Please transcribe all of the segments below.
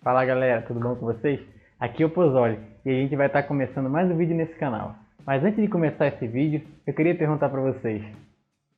Fala galera, tudo bom com vocês? Aqui é o Pozzoli e a gente vai estar começando mais um vídeo nesse canal. Mas antes de começar esse vídeo, eu queria perguntar para vocês: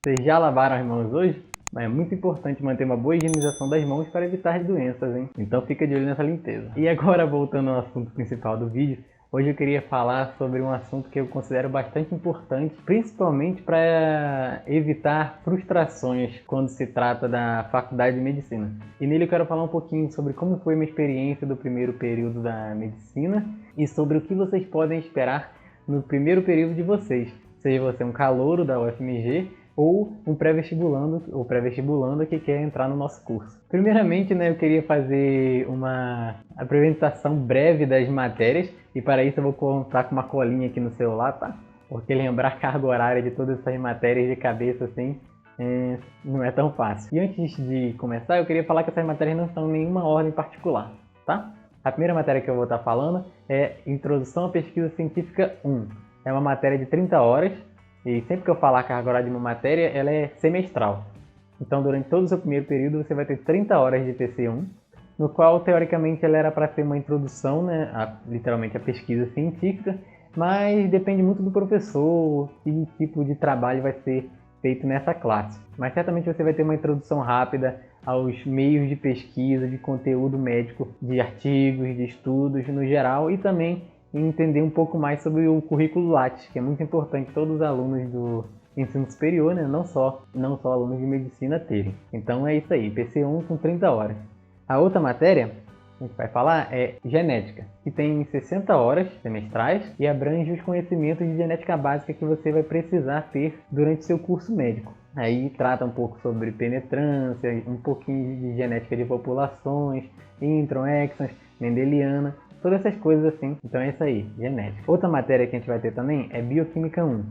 vocês já lavaram as mãos hoje? Mas é muito importante manter uma boa higienização das mãos para evitar doenças, hein? Então fica de olho nessa limpeza. E agora, voltando ao assunto principal do vídeo, hoje eu queria falar sobre um assunto que eu considero bastante importante, principalmente para evitar frustrações quando se trata da faculdade de medicina. E nele eu quero falar um pouquinho sobre como foi minha experiência do primeiro período da medicina e sobre o que vocês podem esperar no primeiro período de vocês, seja você um calouro da UFMG ou um pré-vestibulando ou pré-vestibulanda que quer entrar no nosso curso. Primeiramente, eu queria fazer uma apresentação breve das matérias e para isso eu vou contar com uma colinha aqui no celular, tá? Porque lembrar a carga horária de todas essas matérias de cabeça assim não é tão fácil. E antes de começar, eu queria falar que essas matérias não estão em nenhuma ordem particular, tá? A primeira matéria que eu vou estar falando é Introdução à Pesquisa Científica 1. É uma matéria de 30 horas. E sempre que eu falar a carga horária de uma matéria, ela é semestral. Então, durante todo o seu primeiro período, você vai ter 30 horas de PC1, no qual, teoricamente, ela era para ser uma introdução, literalmente, à pesquisa científica, mas depende muito do professor, que tipo de trabalho vai ser feito nessa classe. Mas, certamente, você vai ter uma introdução rápida aos meios de pesquisa, de conteúdo médico, de artigos, de estudos no geral, e também entender um pouco mais sobre o currículo Lattes, que é muito importante todos os alunos do ensino superior, não só alunos de medicina terem. Então é isso aí, PC1 com 30 horas. A outra matéria que a gente vai falar é genética, que tem 60 horas semestrais e abrange os conhecimentos de genética básica que você vai precisar ter durante seu curso médico. Aí trata um pouco sobre penetrância, um pouquinho de genética de populações, intron, exons, mendeliana, todas essas coisas assim. Então é isso aí, genética. Outra matéria que a gente vai ter também é Bioquímica 1.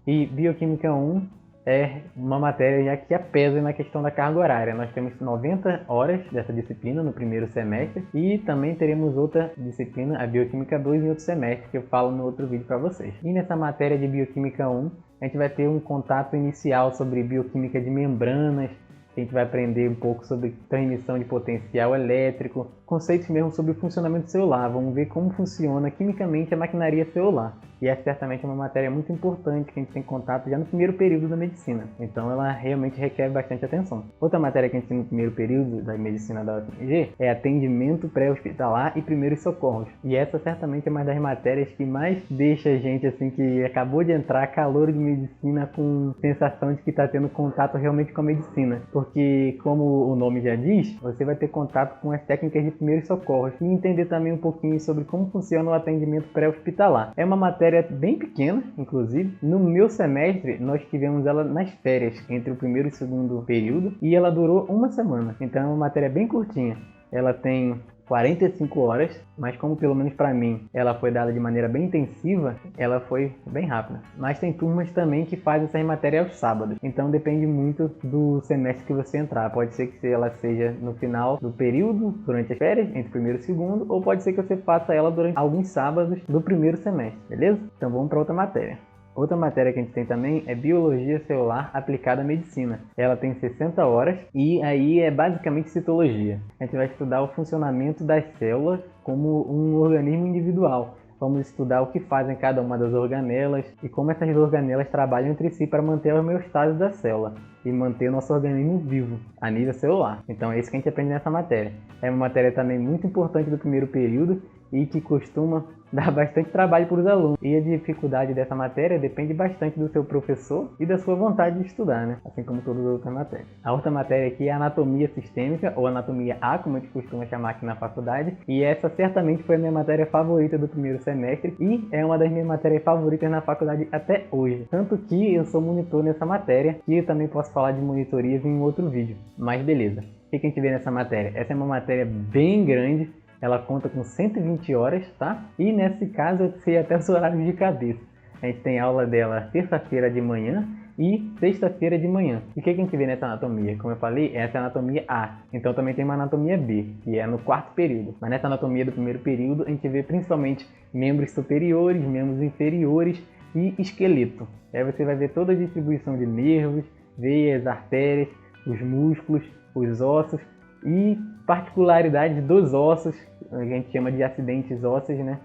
E Bioquímica 1 é uma matéria já que pesa na questão da carga horária. Nós temos 90 horas dessa disciplina no primeiro semestre e também teremos outra disciplina, a Bioquímica 2, em outro semestre, que eu falo no outro vídeo para vocês. E nessa matéria de Bioquímica 1, a gente vai ter um contato inicial sobre bioquímica de membranas. A gente vai aprender um pouco sobre transmissão de potencial elétrico, conceitos mesmo sobre o funcionamento celular. Vamos ver como funciona quimicamente a maquinaria celular. E essa certamente é uma matéria muito importante que a gente tem contato já no primeiro período da medicina. Então ela realmente requer bastante atenção. Outra matéria que a gente tem no primeiro período da medicina da UFMG é atendimento pré-hospitalar e primeiros socorros. E essa certamente é uma das matérias que mais deixa a gente assim que acabou de entrar calouro de medicina com sensação de que está tendo contato realmente com a medicina. Porque, como o nome já diz, você vai ter contato com as técnicas de primeiros socorros e entender também um pouquinho sobre como funciona o atendimento pré-hospitalar. É uma matéria bem pequena, inclusive. No meu semestre, nós tivemos ela nas férias, entre o primeiro e o segundo período, e ela durou uma semana. Então é uma matéria bem curtinha. Ela tem 45 horas, mas como pelo menos para mim ela foi dada de maneira bem intensiva, ela foi bem rápida. Mas tem turmas também que fazem essas matérias aos sábados, então depende muito do semestre que você entrar. Pode ser que ela seja no final do período, durante as férias, entre o primeiro e o segundo, ou pode ser que você faça ela durante alguns sábados do primeiro semestre, beleza? Então vamos para outra matéria. Outra matéria que a gente tem também é Biologia Celular Aplicada à Medicina. Ela tem 60 horas e aí é basicamente citologia. A gente vai estudar o funcionamento das células como um organismo individual. Vamos estudar o que fazem cada uma das organelas e como essas organelas trabalham entre si para manter a homeostase da célula e manter o nosso organismo vivo a nível celular. Então é isso que a gente aprende nessa matéria. É uma matéria também muito importante do primeiro período e que costuma dar bastante trabalho para os alunos. E a dificuldade dessa matéria depende bastante do seu professor e da sua vontade de estudar, assim como todas as outras matérias. A outra matéria aqui é Anatomia Sistêmica, ou Anatomia A, como a gente costuma chamar aqui na faculdade, e essa certamente foi a minha matéria favorita do primeiro semestre e é uma das minhas matérias favoritas na faculdade até hoje. Tanto que eu sou monitor nessa matéria e eu também posso falar de monitorias em um outro vídeo. Mas beleza, o que a gente vê nessa matéria? Essa é uma matéria bem grande. Ela conta com 120 horas, tá? E nesse caso eu sei até os horários de cabeça. A gente tem aula dela terça-feira de manhã e sexta-feira de manhã. E o que a gente vê nessa anatomia? Como eu falei, essa é a anatomia A. Então também tem uma anatomia B, que é no quarto período. Mas nessa anatomia do primeiro período, a gente vê principalmente membros superiores, membros inferiores e esqueleto. Aí você vai ver toda a distribuição de nervos veias, artérias, os músculos, os ossos e particularidades dos ossos, a gente chama de acidentes ósseos, né?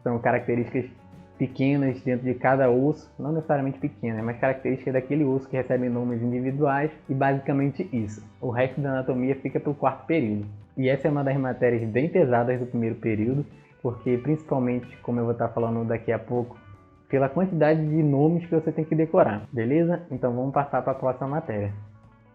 São características pequenas dentro de cada osso, não necessariamente pequenas, mas características daquele osso que recebem nomes individuais e basicamente isso. O resto da anatomia fica para o quarto período. E essa é uma das matérias bem pesadas do primeiro período, porque principalmente, como eu vou estar falando daqui a pouco, pela quantidade de nomes que você tem que decorar, beleza? Então vamos passar para a próxima matéria.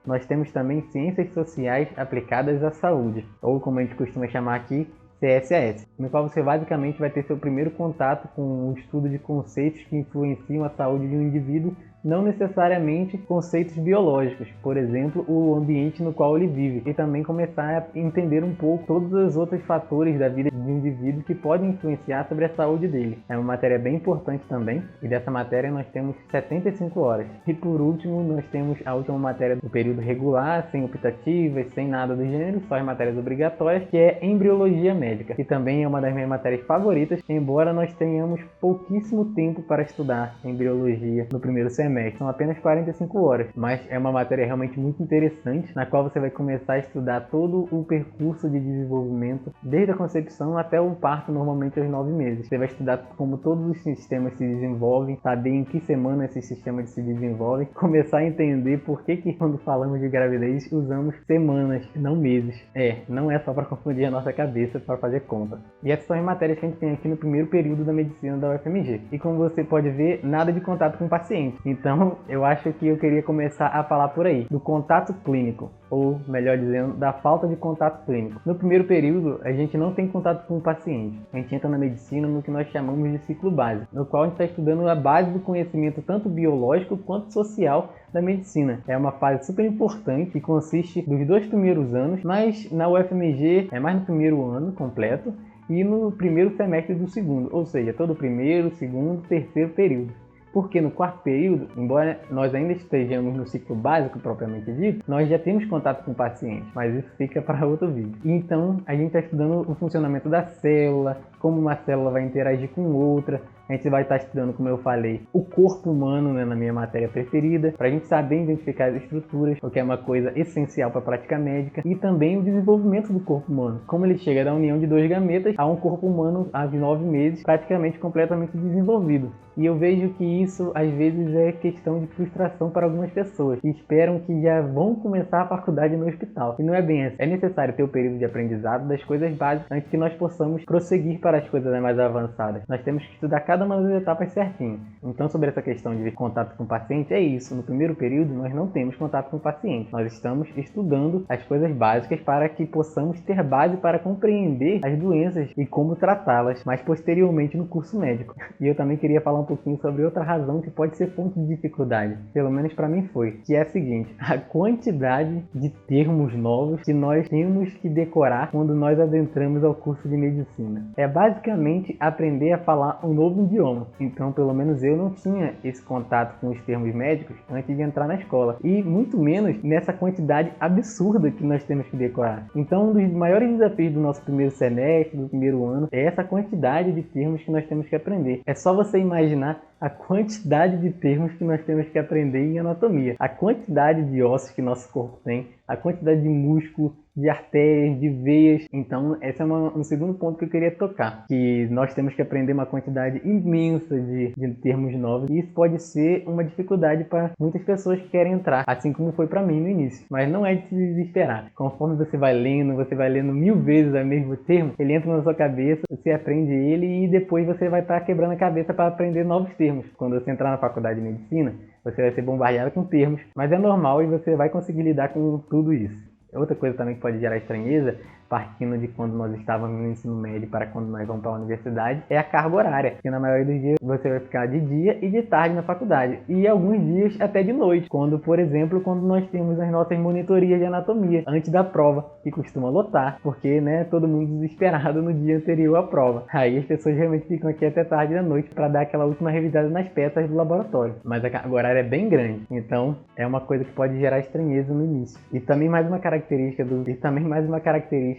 Nós temos também Ciências Sociais Aplicadas à Saúde, ou como a gente costuma chamar aqui, CSAS, no qual você basicamente vai ter seu primeiro contato com o estudo de conceitos que influenciam a saúde de um indivíduo, não necessariamente conceitos biológicos, por exemplo, o ambiente no qual ele vive, e também começar a entender um pouco todos os outros fatores da vida de um indivíduo que podem influenciar sobre a saúde dele. É uma matéria bem importante também, e dessa matéria nós temos 75 horas. E por último, nós temos a última matéria do período regular, sem optativas, sem nada do gênero, só as matérias obrigatórias, que é Embriologia Médica, que também é uma das minhas matérias favoritas, embora nós tenhamos pouquíssimo tempo para estudar embriologia no primeiro semestre. São apenas 45 horas, mas é uma matéria realmente muito interessante, na qual você vai começar a estudar todo o percurso de desenvolvimento, desde a concepção até o parto, normalmente aos 9 meses. Você vai estudar como todos os sistemas se desenvolvem, saber em que semana esses sistemas se desenvolvem, começar a entender por que quando falamos de gravidez usamos semanas, não meses. Não é só para confundir a nossa cabeça para fazer conta. E essas são as matérias que a gente tem aqui no primeiro período da medicina da UFMG. E como você pode ver, nada de contato com o paciente. Então, eu acho que eu queria começar a falar por aí, do contato clínico, ou melhor dizendo, da falta de contato clínico. No primeiro período, a gente não tem contato com o paciente. A gente entra na medicina no que nós chamamos de ciclo básico, no qual a gente está estudando a base do conhecimento tanto biológico quanto social da medicina. É uma fase super importante que consiste dos 2 primeiros anos, mas na UFMG é mais no primeiro ano completo e no primeiro semestre do segundo, ou seja, todo o primeiro, segundo, terceiro período. Porque no quarto período, embora nós ainda estejamos no ciclo básico propriamente dito, nós já temos contato com o paciente, mas isso fica para outro vídeo. Então, a gente está estudando o funcionamento da célula, como uma célula vai interagir com outra. A gente vai estar estudando, como eu falei, o corpo humano, né, na minha matéria preferida, para a gente saber identificar as estruturas, o que é uma coisa essencial para a prática médica, e também o desenvolvimento do corpo humano, como ele chega da união de 2 gametas a um corpo humano aos 9 meses, praticamente completamente desenvolvido. E eu vejo que isso, às vezes, é questão de frustração para algumas pessoas, que esperam que já vão começar a faculdade no hospital. E não é bem assim. É necessário ter o período de aprendizado das coisas básicas antes que nós possamos prosseguir para as coisas mais avançadas. Nós temos que estudar cada uma das etapas certinho. Então, sobre essa questão de contato com o paciente, é isso. No primeiro período, nós não temos contato com o paciente. Nós estamos estudando as coisas básicas para que possamos ter base para compreender as doenças e como tratá-las mais posteriormente no curso médico. E eu também queria falar um pouquinho sobre outra razão que pode ser ponto de dificuldade, pelo menos para mim foi, que é a seguinte: a quantidade de termos novos que nós temos que decorar quando nós adentramos ao curso de medicina. É basicamente aprender a falar um novo idioma. Então, pelo menos eu não tinha esse contato com os termos médicos antes de entrar na escola, e muito menos nessa quantidade absurda que nós temos que decorar. Então, um dos maiores desafios do nosso primeiro semestre, do primeiro ano, é essa quantidade de termos que nós temos que aprender. É só você imaginar a quantidade de termos que nós temos que aprender em anatomia, a quantidade de ossos que nosso corpo tem, a quantidade de músculo, de artérias, de veias. Então, esse é um segundo ponto que eu queria tocar, que nós temos que aprender uma quantidade imensa de termos novos, e isso pode ser uma dificuldade para muitas pessoas que querem entrar, assim como foi para mim no início. Mas não é de se desesperar. Conforme você vai lendo 1000 vezes o mesmo termo, ele entra na sua cabeça, você aprende ele e depois você vai estar quebrando a cabeça para aprender novos termos. Quando você entrar na faculdade de medicina, você vai ser bombardeado com termos, mas é normal e você vai conseguir lidar com tudo isso. Outra coisa também que pode gerar estranheza, partindo de quando nós estávamos no ensino médio para quando nós vamos para a universidade, é a carga horária, porque na maioria dos dias você vai ficar de dia e de tarde na faculdade, e alguns dias até de noite, quando, por exemplo, quando nós temos as nossas monitorias de anatomia, antes da prova, que costuma lotar, porque, né, todo mundo desesperado no dia anterior à prova. Aí as pessoas realmente ficam aqui até tarde da noite para dar aquela última revisada nas peças do laboratório, mas a carga horária é bem grande, então é uma coisa que pode gerar estranheza no início. E também mais uma característica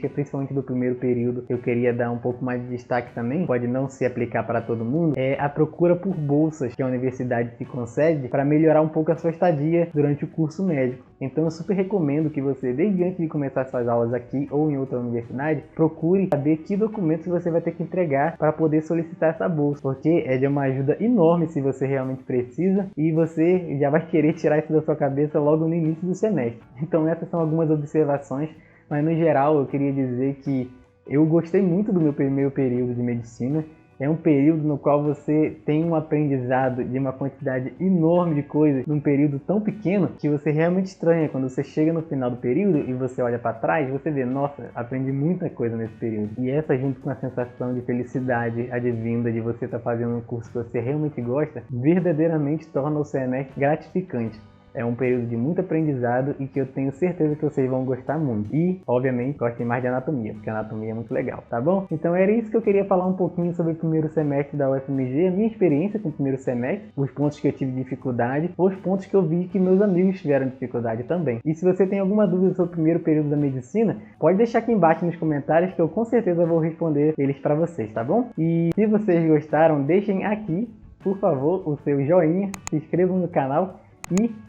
característica, principalmente do primeiro período, que eu queria dar um pouco mais de destaque também, pode não se aplicar para todo mundo, é a procura por bolsas que a universidade te concede para melhorar um pouco a sua estadia durante o curso médico. Então eu super recomendo que você, desde antes de começar suas aulas aqui ou em outra universidade, procure saber que documentos você vai ter que entregar para poder solicitar essa bolsa, porque é de uma ajuda enorme se você realmente precisa e você já vai querer tirar isso da sua cabeça logo no início do semestre. Então essas são algumas observações, mas no geral eu queria dizer que eu gostei muito do meu primeiro período de medicina. É um período no qual você tem um aprendizado de uma quantidade enorme de coisas num período tão pequeno que você realmente estranha. Quando você chega no final do período e você olha para trás, você vê, nossa, aprendi muita coisa nesse período. E essa, junto com a sensação de felicidade advinda de você estar fazendo um curso que você realmente gosta, verdadeiramente torna o semestre gratificante. É um período de muito aprendizado e que eu tenho certeza que vocês vão gostar muito. E, obviamente, gostem mais de anatomia, porque a anatomia é muito legal, tá bom? Então era isso que eu queria falar um pouquinho sobre o primeiro semestre da UFMG, a minha experiência com o primeiro semestre, os pontos que eu tive dificuldade, os pontos que eu vi que meus amigos tiveram dificuldade também. E se você tem alguma dúvida sobre o primeiro período da medicina, pode deixar aqui embaixo nos comentários que eu com certeza vou responder eles para vocês, tá bom? E se vocês gostaram, deixem aqui, por favor, o seu joinha, se inscrevam no canal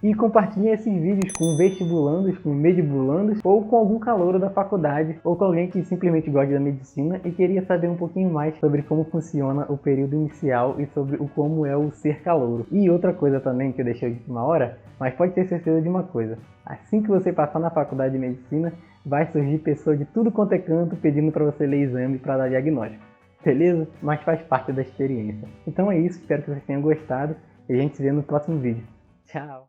e compartilhem esses vídeos com vestibulandos, com medibulandos ou com algum calouro da faculdade ou com alguém que simplesmente gosta da medicina e queria saber um pouquinho mais sobre como funciona o período inicial e sobre o como é o ser calouro. E outra coisa também que eu deixei de última hora, mas pode ter certeza de uma coisa, assim que você passar na faculdade de medicina, vai surgir pessoas de tudo quanto é canto pedindo para você ler exame para dar diagnóstico, beleza? Mas faz parte da experiência. Então é isso, espero que vocês tenham gostado e a gente se vê no próximo vídeo. Tchau!